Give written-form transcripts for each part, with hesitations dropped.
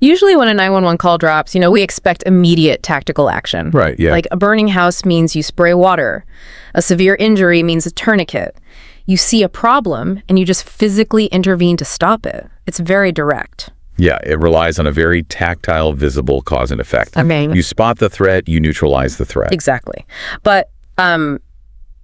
Usually when a 911 call drops, we expect immediate tactical action. Right, yeah. Like a burning house means you spray water. A severe injury means a tourniquet. You see a problem and you just physically intervene to stop it. It's very direct. Yeah, it relies on a very tactile, visible cause and effect. You spot the threat, you neutralize the threat. Exactly. But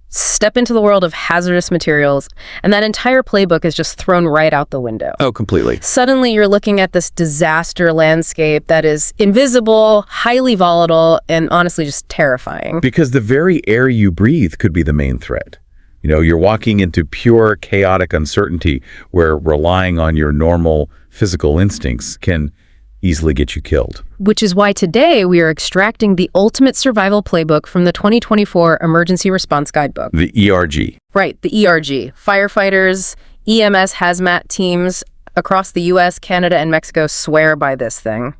step into the world of hazardous materials, and that entire playbook is just thrown right out the window. Oh, completely. Suddenly, you're looking at this disaster landscape that is invisible, highly volatile, and honestly just terrifying. Because the very air you breathe could be the main threat. You're walking into pure chaotic uncertainty where relying on your normal physical instincts can easily get you killed. Which is why today we are extracting the ultimate survival playbook from the 2024 Emergency Response Guidebook. The ERG. Right, the ERG. Firefighters, EMS, Hazmat teams across the US, Canada, and Mexico swear by this thing.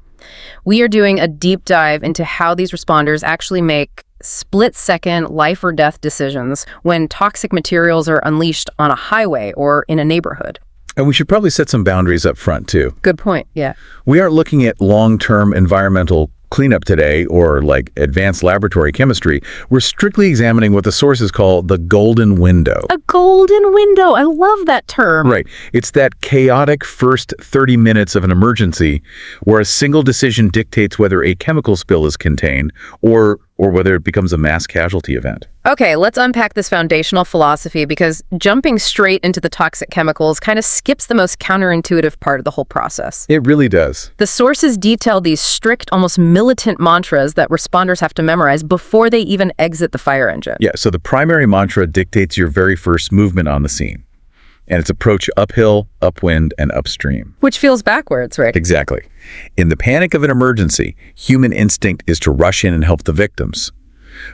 We are doing a deep dive into how these responders actually make split-second life or death decisions when toxic materials are unleashed on a highway or in a neighborhood. And we should probably set some boundaries up front, too. Good point, yeah. We aren't looking at long-term environmental cleanup today or like advanced laboratory chemistry. We're strictly examining what the sources call the golden window. A golden window. I love that term. Right. It's that chaotic first 30 minutes of an emergency where a single decision dictates whether a chemical spill is contained or whether it becomes a mass casualty event. Okay, let's unpack this foundational philosophy because jumping straight into the toxic chemicals kind of skips the most counterintuitive part of the whole process. It really does. The sources detail these strict, almost militant mantras that responders have to memorize before they even exit the fire engine. Yeah, so the primary mantra dictates your very first movement on the scene. And it's approach uphill, upwind, and upstream. Which feels backwards, right? Exactly. In the panic of an emergency, human instinct is to rush in and help the victims.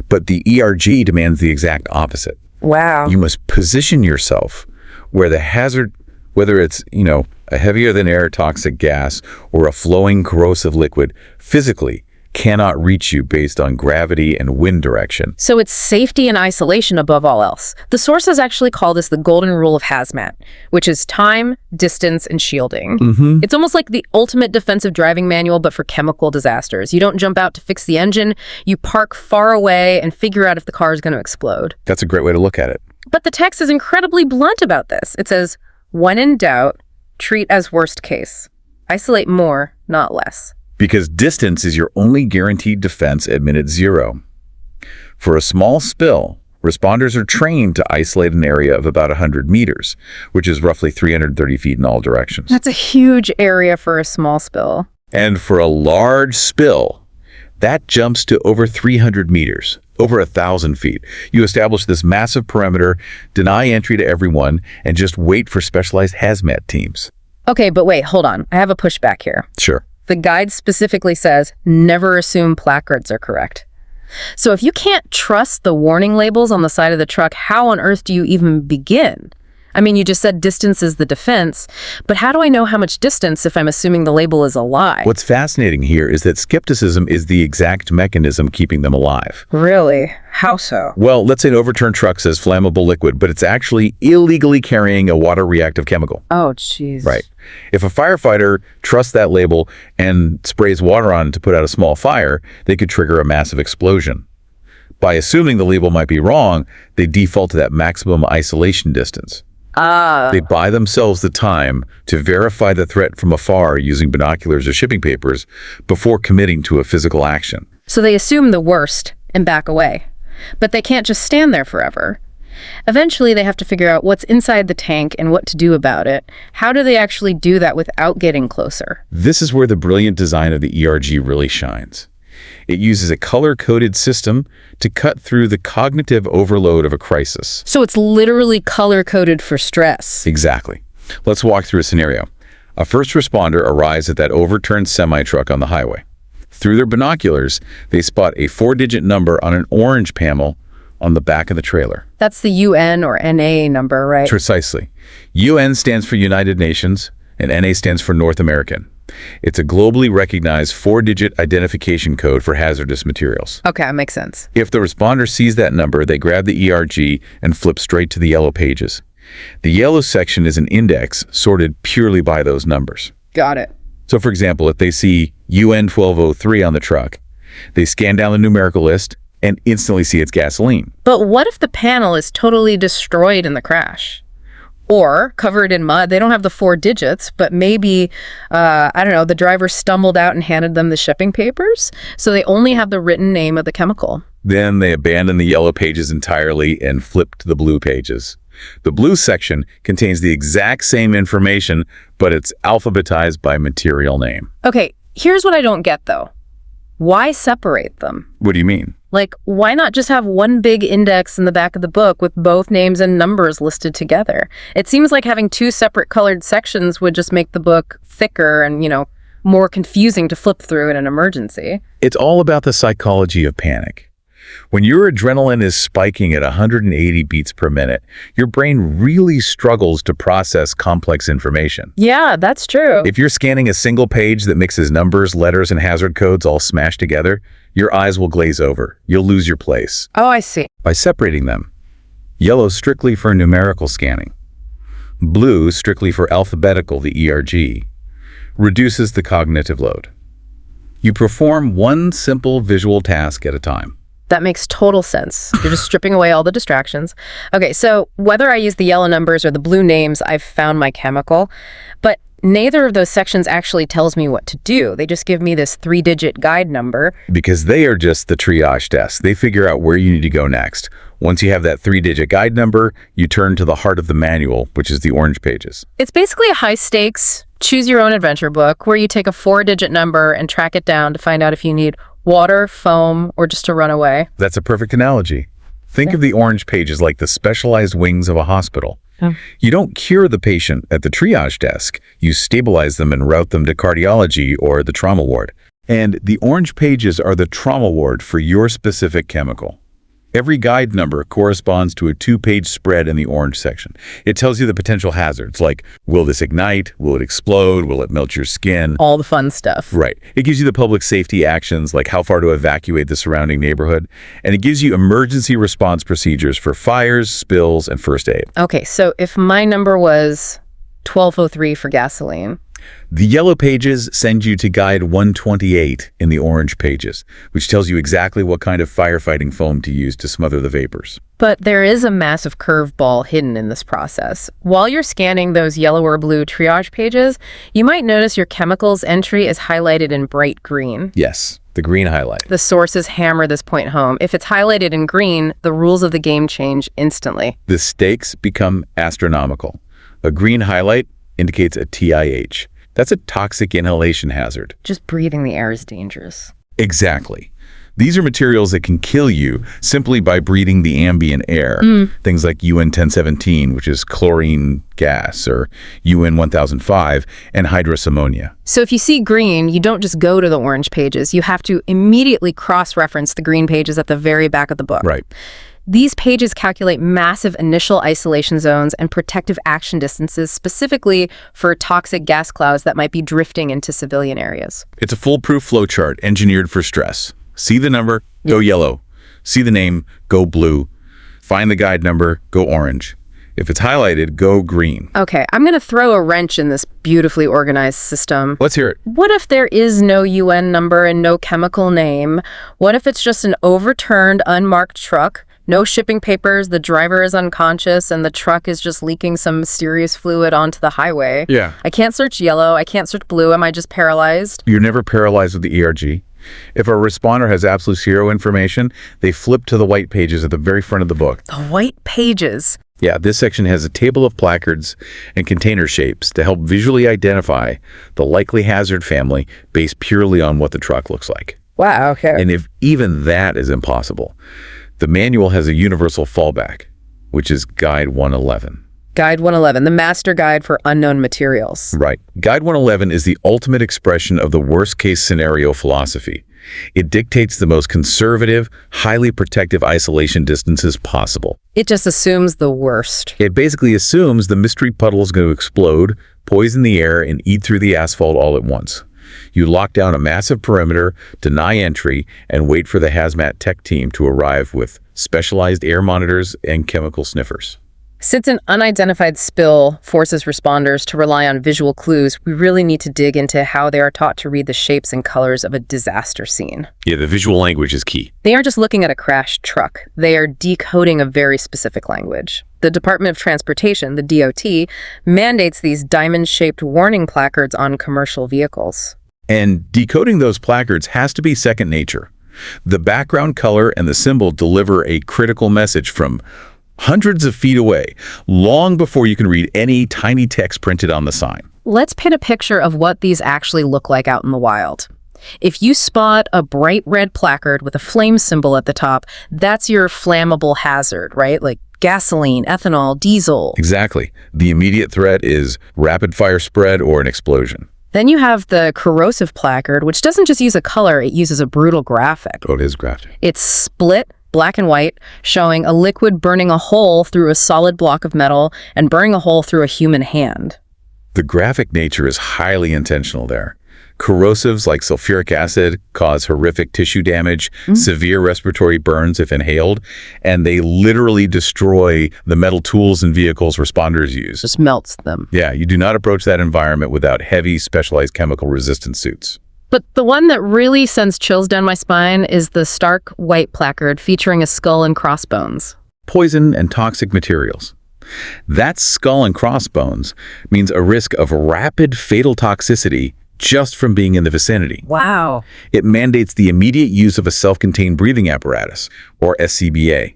But the ERG demands the exact opposite. Wow. You must position yourself where the hazard, whether it's, a heavier than air toxic gas or a flowing corrosive liquid, physically cannot reach you based on gravity and wind direction. So it's safety and isolation above all else. The sources actually call this the golden rule of Hazmat, which is time, distance, and shielding. It's almost like the ultimate defensive driving manual, but for chemical disasters. You don't jump out to fix the engine, you park far away and figure out if the car is going to explode. That's a great way to look at it. But the text is incredibly blunt about this. It says, when in doubt, treat as worst case. Isolate more, not less. Because distance is your only guaranteed defense at minute zero. For a small spill, responders are trained to isolate an area of about 100 meters, which is roughly 330 feet in all directions. That's a huge area for a small spill. And for a large spill, that jumps to over 300 meters, over 1,000 feet. You establish this massive perimeter, deny entry to everyone, and just wait for specialized hazmat teams. Okay, but wait, hold on. I have a pushback here. Sure. The guide specifically says, never assume placards are correct. So if you can't trust the warning labels on the side of the truck, how on earth do you even begin? I mean, you just said distance is the defense, but how do I know how much distance if I'm assuming the label is a lie? What's fascinating here is that skepticism is the exact mechanism keeping them alive. Really? How so? Well, let's say an overturned truck says flammable liquid, but it's actually illegally carrying a water-reactive chemical. Oh, jeez. Right. If a firefighter trusts that label and sprays water on it to put out a small fire, they could trigger a massive explosion. By assuming the label might be wrong, they default to that maximum isolation distance. They buy themselves the time to verify the threat from afar using binoculars or shipping papers before committing to a physical action. So they assume the worst and back away. But they can't just stand there forever. Eventually, they have to figure out what's inside the tank and what to do about it. How do they actually do that without getting closer? This is where the brilliant design of the ERG really shines. It uses a color-coded system to cut through the cognitive overload of a crisis. So it's literally color-coded for stress. Exactly. Let's walk through a scenario. A first responder arrives at that overturned semi-truck on the highway. Through their binoculars, they spot a 4-digit number on an orange panel on the back of the trailer. That's the UN or NA number, right? Precisely. UN stands for United Nations, and NA stands for North American. It's a globally recognized 4-digit identification code for hazardous materials. Okay, that makes sense. If the responder sees that number, they grab the ERG and flip straight to the yellow pages. The yellow section is an index sorted purely by those numbers. Got it. So for example, if they see UN 1203 on the truck, they scan down the numerical list and instantly see it's gasoline. But what if the panel is totally destroyed in the crash? Or covered in mud? They don't have the 4 digits, but maybe, I don't know, the driver stumbled out and handed them the shipping papers, so they only have the written name of the chemical. Then they abandon the yellow pages entirely and flip to the blue pages. The blue section contains the exact same information, but it's alphabetized by material name. Okay, here's what I don't get, though. Why separate them? What do you mean? Like, why not just have one big index in the back of the book with both names and numbers listed together? It seems like having 2 separate colored sections would just make the book thicker and, more confusing to flip through in an emergency. It's all about the psychology of panic. When your adrenaline is spiking at 180 beats per minute, your brain really struggles to process complex information. Yeah, that's true. If you're scanning a single page that mixes numbers, letters, and hazard codes all smashed together, your eyes will glaze over. You'll lose your place. Oh, I see. By separating them, yellow strictly for numerical scanning, blue strictly for alphabetical, the ERG, reduces the cognitive load. You perform one simple visual task at a time. That makes total sense. You're just stripping away all the distractions. Okay, so whether I use the yellow numbers or the blue names, I've found my chemical. But neither of those sections actually tells me what to do. They just give me this 3-digit guide number. Because they are just the triage desk. They figure out where you need to go next. Once you have that 3-digit guide number, you turn to the heart of the manual, which is the orange pages. It's basically a high-stakes, choose-your-own-adventure book where you take a 4-digit number and track it down to find out if you need water, foam, or just to run away. That's a perfect analogy. Think of the orange pages like the specialized wings of a hospital. You don't cure the patient at the triage desk. You stabilize them and route them to cardiology or the trauma ward. And the orange pages are the trauma ward for your specific chemical. Every guide number corresponds to a 2-page spread in the orange section. It tells you the potential hazards, like, will this ignite? Will it explode? Will it melt your skin? All the fun stuff. Right. It gives you the public safety actions, like how far to evacuate the surrounding neighborhood. And it gives you emergency response procedures for fires, spills, and first aid. Okay, so if my number was 1203 for gasoline. The yellow pages send you to guide 128 in the orange pages, which tells you exactly what kind of firefighting foam to use to smother the vapors. But there is a massive curveball hidden in this process. While you're scanning those yellow or blue triage pages, you might notice your chemicals entry is highlighted in bright green. Yes, the green highlight. The sources hammer this point home. If it's highlighted in green, the rules of the game change instantly. The stakes become astronomical. A green highlight indicates a TIH. That's a toxic inhalation hazard. Just breathing the air is dangerous. Exactly. These are materials that can kill you simply by breathing the ambient air. Things like UN 1017, which is chlorine gas, or UN 1005, and hydrous ammonia. So if you see green, you don't just go to the orange pages. You have to immediately cross-reference the green pages at the very back of the book. Right. These pages calculate massive initial isolation zones and protective action distances specifically for toxic gas clouds that might be drifting into civilian areas. It's a foolproof flowchart engineered for stress. See the number, go yellow. See the name, go blue. Find the guide number, go orange. If it's highlighted, go green. Okay, I'm going to throw a wrench in this beautifully organized system. Let's hear it. What if there is no UN number and no chemical name? What if it's just an overturned, unmarked truck? No shipping papers, the driver is unconscious, and the truck is just leaking some mysterious fluid onto the highway. Yeah. I can't search yellow, I can't search blue. Am I just paralyzed? You're never paralyzed with the ERG. If a responder has absolute zero information, they flip to the white pages at the very front of the book. The white pages? Yeah, this section has a table of placards and container shapes to help visually identify the likely hazard family based purely on what the truck looks like. Wow, okay. And if even that is impossible, the manual has a universal fallback, which is Guide 111. Guide 111, the master guide for unknown materials. Right. Guide 111 is the ultimate expression of the worst-case scenario philosophy. It dictates the most conservative, highly protective isolation distances possible. It just assumes the worst. It basically assumes the mystery puddle is going to explode, poison the air, and eat through the asphalt all at once. You lock down a massive perimeter, deny entry, and wait for the Hazmat tech team to arrive with specialized air monitors and chemical sniffers. Since an unidentified spill forces responders to rely on visual clues, we really need to dig into how they are taught to read the shapes and colors of a disaster scene. Yeah, the visual language is key. They aren't just looking at a crashed truck. They are decoding a very specific language. The Department of Transportation, the DOT, mandates these diamond-shaped warning placards on commercial vehicles. And decoding those placards has to be second nature. The background color and the symbol deliver a critical message from hundreds of feet away, long before you can read any tiny text printed on the sign. Let's paint a picture of what these actually look like out in the wild. If you spot a bright red placard with a flame symbol at the top, that's your flammable hazard, right? Like gasoline, ethanol, diesel. Exactly. The immediate threat is rapid fire spread or an explosion. Then you have the corrosive placard, which doesn't just use a color, it uses a brutal graphic. Oh, it is graphic. It's split, black and white, showing a liquid burning a hole through a solid block of metal and burning a hole through a human hand. The graphic nature is highly intentional there. Corrosives like sulfuric acid cause horrific tissue damage, severe respiratory burns if inhaled, and they literally destroy the metal tools and vehicles responders use. Just melts them. Yeah, you do not approach that environment without heavy, specialized chemical resistant suits. But the one that really sends chills down my spine is the stark white placard featuring a skull and crossbones. Poison and toxic materials. That skull and crossbones means a risk of rapid fatal toxicity just from being in the vicinity. Wow. It mandates the immediate use of a self-contained breathing apparatus, or SCBA.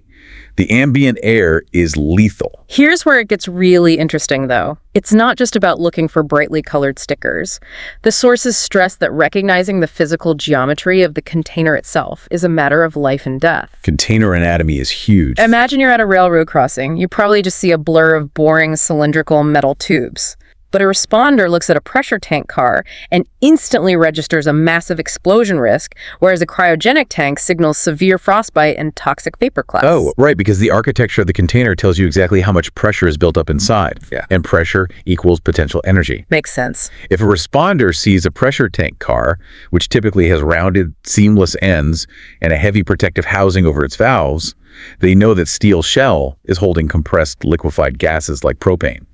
The ambient air is lethal. Here's where it gets really interesting, though. It's not just about looking for brightly colored stickers. The sources stress that recognizing the physical geometry of the container itself is a matter of life and death. Container anatomy is huge. Imagine you're at a railroad crossing. You probably just see a blur of boring cylindrical metal tubes. But a responder looks at a pressure tank car and instantly registers a massive explosion risk, whereas a cryogenic tank signals severe frostbite and toxic vapor clouds. Oh, right, because the architecture of the container tells you exactly how much pressure is built up inside. Yeah. And pressure equals potential energy. Makes sense. If a responder sees a pressure tank car, which typically has rounded, seamless ends and a heavy protective housing over its valves, they know that steel shell is holding compressed liquefied gases like propane.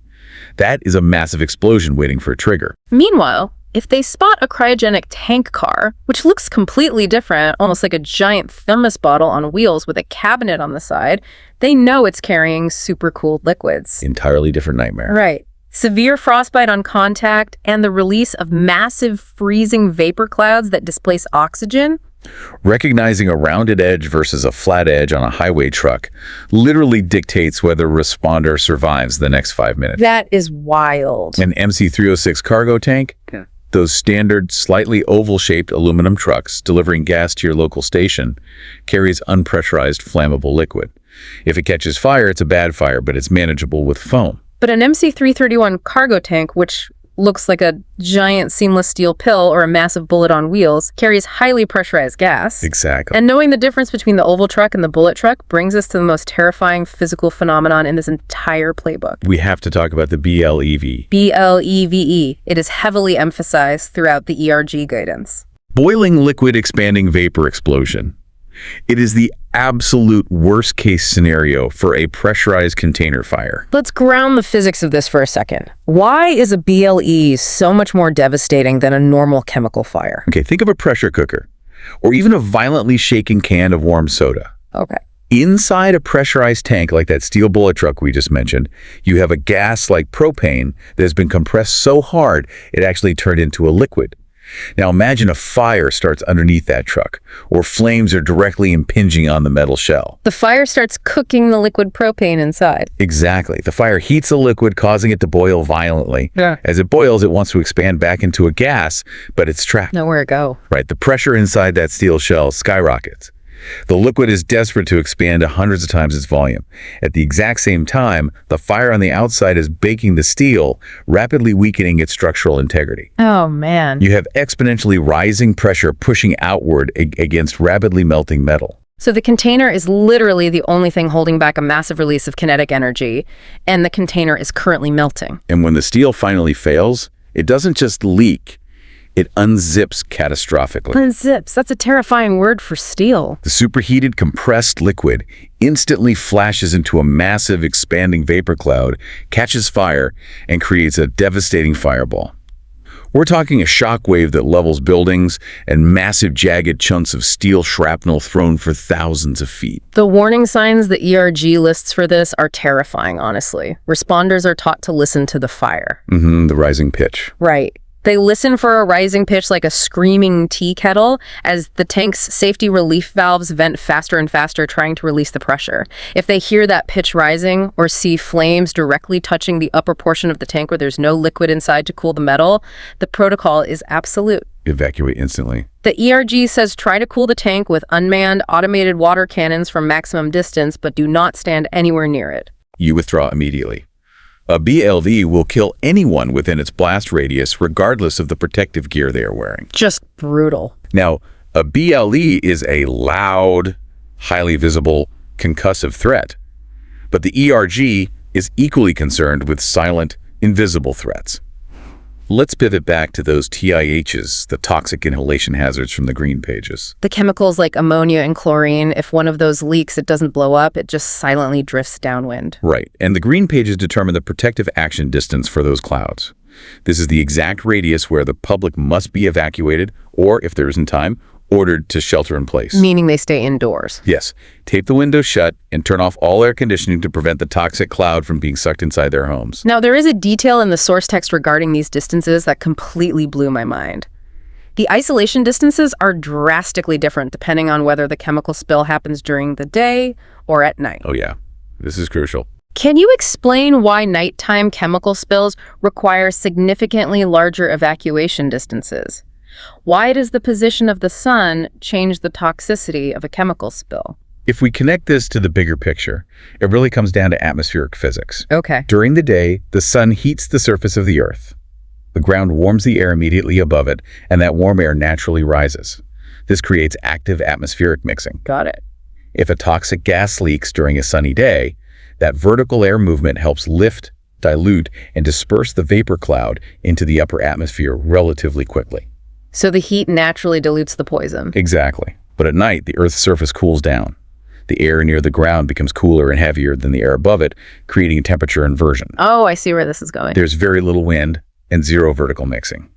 That is a massive explosion waiting for a trigger. Meanwhile, if they spot a cryogenic tank car, which looks completely different, almost like a giant thermos bottle on wheels with a cabinet on the side, they know it's carrying super-cooled liquids. Entirely different nightmare. Right. Severe frostbite on contact and the release of massive freezing vapor clouds that displace oxygen. Recognizing a rounded edge versus a flat edge on a highway truck literally dictates whether a responder survives the next 5 minutes. That is wild. An MC306 cargo tank, those standard, slightly oval-shaped aluminum trucks delivering gas to your local station, carries unpressurized flammable liquid. If it catches fire, it's a bad fire, but it's manageable with foam. But an MC331 cargo tank, which looks like a giant seamless steel pill or a massive bullet on wheels, carries highly pressurized gas. Exactly. And knowing the difference between the oval truck and the bullet truck brings us to the most terrifying physical phenomenon in this entire playbook. We have to talk about the BLEV. BLEVE. It is heavily emphasized throughout the ERG guidance. Boiling liquid expanding vapor explosion. It is the absolute worst-case scenario for a pressurized container fire. Let's ground the physics of this for a second. Why is a BLE so much more devastating than a normal chemical fire? Okay, think of a pressure cooker, or even a violently shaken can of warm soda. Okay. Inside a pressurized tank like that steel bullet truck we just mentioned, you have a gas like propane that has been compressed so hard it actually turned into a liquid. Now imagine a fire starts underneath that truck, or flames are directly impinging on the metal shell. The fire starts cooking the liquid propane inside. Exactly. The fire heats the liquid, causing it to boil violently. Yeah. As it boils, it wants to expand back into a gas, but it's trapped. Nowhere to go. Right. The pressure inside that steel shell skyrockets. The liquid is desperate to expand to hundreds of times its volume. At the exact same time, the fire on the outside is baking the steel, rapidly weakening its structural integrity. Oh, man. You have exponentially rising pressure pushing outward against rapidly melting metal. So the container is literally the only thing holding back a massive release of kinetic energy, and the container is currently melting. And when the steel finally fails, it doesn't just leak. It unzips catastrophically. Unzips, that's a terrifying word for steel. The superheated, compressed liquid instantly flashes into a massive, expanding vapor cloud, catches fire, and creates a devastating fireball. We're talking a shock wave that levels buildings and massive, jagged chunks of steel shrapnel thrown for thousands of feet. The warning signs the ERG lists for this are terrifying, honestly. Responders are taught to listen to the fire. The rising pitch. Right. They listen for a rising pitch like a screaming tea kettle as the tank's safety relief valves vent faster and faster, trying to release the pressure. If they hear that pitch rising or see flames directly touching the upper portion of the tank where there's no liquid inside to cool the metal, the protocol is absolute. Evacuate instantly. The ERG says try to cool the tank with unmanned automated water cannons from maximum distance, but do not stand anywhere near it. You withdraw immediately. A BLV will kill anyone within its blast radius, regardless of the protective gear they are wearing. Just brutal. Now, a BLE is a loud, highly visible, concussive threat. But the ERG is equally concerned with silent, invisible threats. Let's pivot back to those TIHs, the toxic inhalation hazards from the green pages. The chemicals like ammonia and chlorine, if one of those leaks, it doesn't blow up, it just silently drifts downwind. Right, and the green pages determine the protective action distance for those clouds. This is the exact radius where the public must be evacuated, or, if there isn't time, ordered to shelter in place. Meaning they stay indoors. Yes. Tape the windows shut and turn off all air conditioning to prevent the toxic cloud from being sucked inside their homes. Now, there is a detail in the source text regarding these distances that completely blew my mind. The isolation distances are drastically different depending on whether the chemical spill happens during the day or at night. Oh yeah, this is crucial. Can you explain why nighttime chemical spills require significantly larger evacuation distances? Why does the position of the sun change the toxicity of a chemical spill? If we connect this to the bigger picture, it really comes down to atmospheric physics. Okay. During the day, the sun heats the surface of the Earth. The ground warms the air immediately above it, and that warm air naturally rises. This creates active atmospheric mixing. Got it. If a toxic gas leaks during a sunny day, that vertical air movement helps lift, dilute, and disperse the vapor cloud into the upper atmosphere relatively quickly. So the heat naturally dilutes the poison. Exactly. But at night, the Earth's surface cools down. The air near the ground becomes cooler and heavier than the air above it, creating a temperature inversion. Oh, I see where this is going. There's very little wind and zero vertical mixing.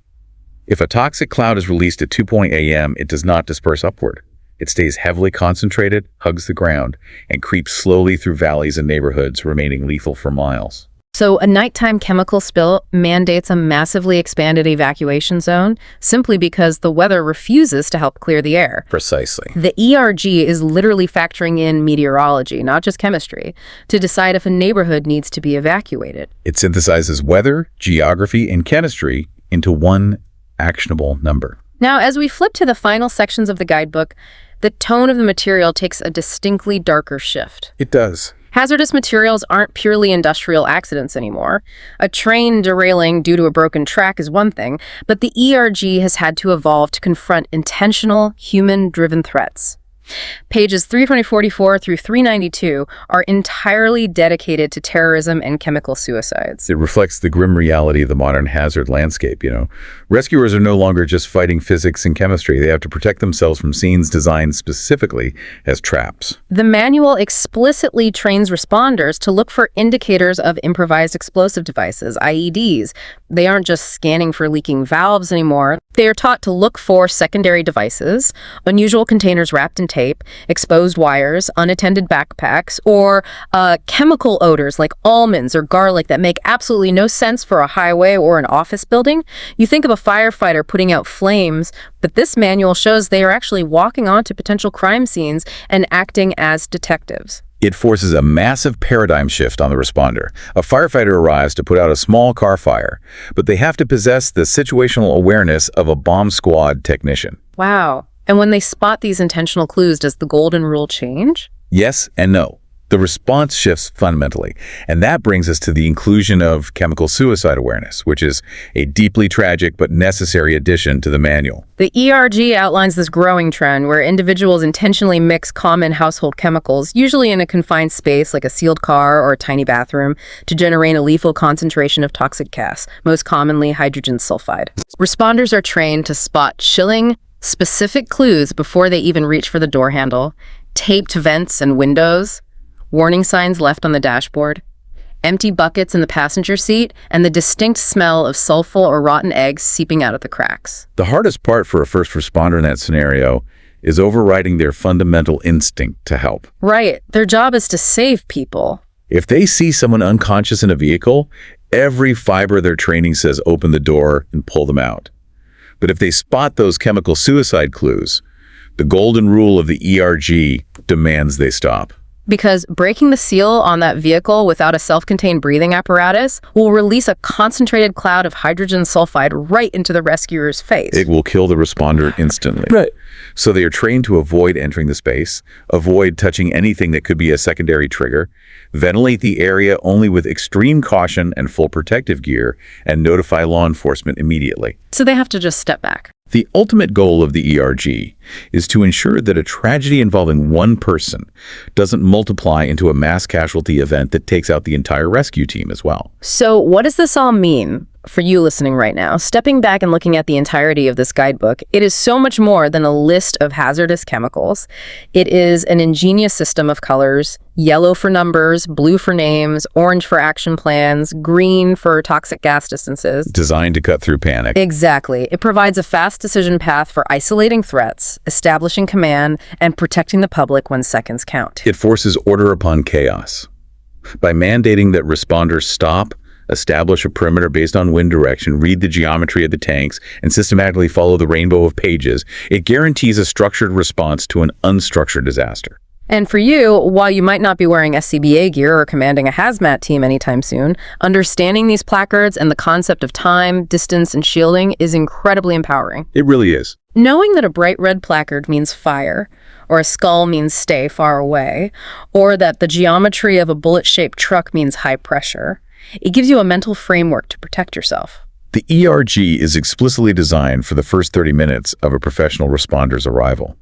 If a toxic cloud is released at 2 a.m., it does not disperse upward. It stays heavily concentrated, hugs the ground, and creeps slowly through valleys and neighborhoods, remaining lethal for miles. So a nighttime chemical spill mandates a massively expanded evacuation zone simply because the weather refuses to help clear the air. Precisely. The ERG is literally factoring in meteorology, not just chemistry, to decide if a neighborhood needs to be evacuated. It synthesizes weather, geography, and chemistry into one actionable number. Now, as we flip to the final sections of the guidebook, the tone of the material takes a distinctly darker shift. It does. Hazardous materials aren't purely industrial accidents anymore. A train derailing due to a broken track is one thing, but the ERG has had to evolve to confront intentional, human-driven threats. Pages 344 through 392 are entirely dedicated to terrorism and chemical suicides. It reflects the grim reality of the modern hazard landscape, Rescuers are no longer just fighting physics and chemistry. They have to protect themselves from scenes designed specifically as traps. The manual explicitly trains responders to look for indicators of improvised explosive devices, IEDs. They aren't just scanning for leaking valves anymore. They are taught to look for secondary devices, unusual containers wrapped in tape, exposed wires, unattended backpacks, or chemical odors like almonds or garlic that make absolutely no sense for a highway or an office building. You think of a firefighter putting out flames, but this manual shows they are actually walking onto potential crime scenes and acting as detectives. It forces a massive paradigm shift on the responder. A firefighter arrives to put out a small car fire, but they have to possess the situational awareness of a bomb squad technician. Wow. And when they spot these intentional clues, does the golden rule change? Yes and no. The response shifts fundamentally, and that brings us to the inclusion of chemical suicide awareness, which is a deeply tragic but necessary addition to the manual. The ERG outlines this growing trend where individuals intentionally mix common household chemicals, usually in a confined space like a sealed car or a tiny bathroom, to generate a lethal concentration of toxic gas, most commonly hydrogen sulfide. Responders are trained to spot chilling, specific clues before they even reach for the door handle: taped vents and windows, warning signs left on the dashboard, empty buckets in the passenger seat, and the distinct smell of sulfur or rotten eggs seeping out of the cracks. The hardest part for a first responder in that scenario is overriding their fundamental instinct to help. Right. Their job is to save people. If they see someone unconscious in a vehicle, every fiber of their training says open the door and pull them out. But if they spot those chemical suicide clues, the golden rule of the ERG demands they stop. Because breaking the seal on that vehicle without a self-contained breathing apparatus will release a concentrated cloud of hydrogen sulfide right into the rescuer's face. It will kill the responder instantly. Right. So they are trained to avoid entering the space, avoid touching anything that could be a secondary trigger, ventilate the area only with extreme caution and full protective gear, and notify law enforcement immediately. So they have to just step back. The ultimate goal of the ERG is to ensure that a tragedy involving one person doesn't multiply into a mass casualty event that takes out the entire rescue team as well. So what does this all mean for you listening right now? Stepping back and looking at the entirety of this guidebook, it is so much more than a list of hazardous chemicals. It is an ingenious system of colors: yellow for numbers, blue for names, orange for action plans, green for toxic gas distances. Designed to cut through panic. Exactly. It provides a fast decision path for isolating threats, establishing command, and protecting the public when seconds count. It forces order upon chaos. By mandating that responders stop, establish a perimeter based on wind direction, read the geometry of the tanks, and systematically follow the rainbow of pages, it guarantees a structured response to an unstructured disaster. And for you, while you might not be wearing SCBA gear or commanding a hazmat team anytime soon, understanding these placards and the concept of time, distance, and shielding is incredibly empowering. It really is. Knowing that a bright red placard means fire, or a skull means stay far away, or that the geometry of a bullet-shaped truck means high pressure, it gives you a mental framework to protect yourself. The ERG is explicitly designed for the first 30 minutes of a professional responder's arrival.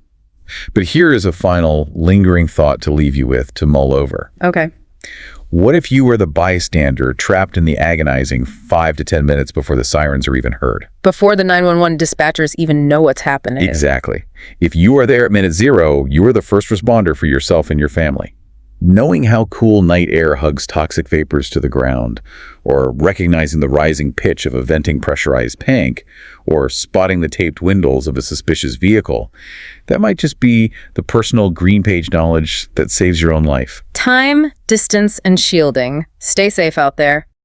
But here is a final lingering thought to leave you with to mull over. Okay. What if you were the bystander trapped in the agonizing 5 to 10 minutes before the sirens are even heard? Before the 911 dispatchers even know what's happening. Exactly. If you are there at minute 0, you are the first responder for yourself and your family. Knowing how cool night air hugs toxic vapors to the ground, or recognizing the rising pitch of a venting pressurized tank, or spotting the taped windows of a suspicious vehicle, that might just be the personal green page knowledge that saves your own life. Time, distance, and shielding. Stay safe out there.